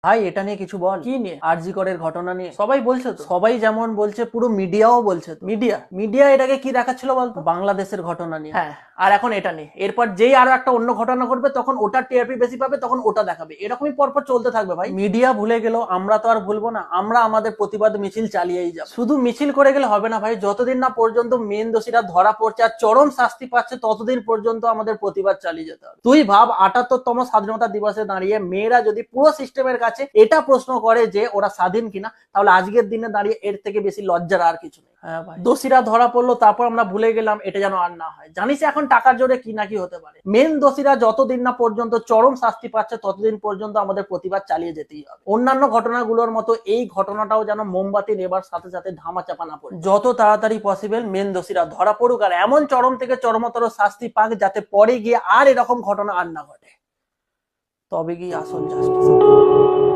ভাই এটা নিয়ে কিছু বল। কি নিয়ে? আরজি করের ঘটনা নিয়ে সবাই বলছে তো। সবাই যেমন বলছে, পুরো মিডিয়াও বলছে তো। মিডিয়া এটাকে কি দেখাচ্ছিল বলতো? বাংলাদেশের ঘটনা নিয়ে। হ্যাঁ, আর এখন এটা নিয়ে এরপর যেই আরো একটা অন্য ঘটনা ঘটবে তখন ওটার টিআরপি বেশি পাবে, তখন ওটা দেখাবে, এরকমই পরপর চলতে থাকবে ভাই। মিডিয়া ভুলে গেল, আমরা তো আর ভুলবো না। আমরা আমাদের প্রতিবাদ মিছিল চালিয়েই যাব। শুধু মিছিল করে গেলে হবে না ভাই, যতদিন না পর্যন্ত মেন দোষীরা ধরা পড়ছে আর চরম শাস্তি পাচ্ছে ততদিন পর্যন্ত আমাদের প্রতিবাদ চালিয়ে যেতে হবে। তুই ভাব ৭৮তম স্বাধীনতা দিবসে দাঁড়িয়ে মেয়েরা যদি পুরো সিস্টেমের কাছে এটা প্রশ্ন করে যে ওরা স্বাধীন কিনা, তাহলে আজকের দিনে দাঁড়িয়ে এর থেকে বেশি লজ্জার আর কিছু নেই। হ্যাঁ ভাই। দোষীরা ধরা পড়লো, তারপর আমরা ভুলে গেলাম, এটা যেন আর না হয়। জানিস এখন টাকার জোরে কি না কি হতে পারে। মেন দোষীরা যতদিন না পর্যন্ত চরম শাস্তি পাচ্ছে ততদিন পর্যন্ত আমাদের প্রতিবাদ চালিয়ে যেতেই হবে। অন্যান্য ঘটনাগুলোর মতো এই ঘটনাটাও যেন মোমবাতি নেবার সাথে সাথে ধামা চাপা না পড়ে। যত তাড়াতাড়ি পসিবল মেন দোষীরা ধরা পড়ুক আর এমন চরম থেকে চরমতর শাস্তি পাক, যাতে পরে গিয়ে আর এরকম ঘটনা আর না ঘটে। তবে গিয়ে আসল জাস্টিস।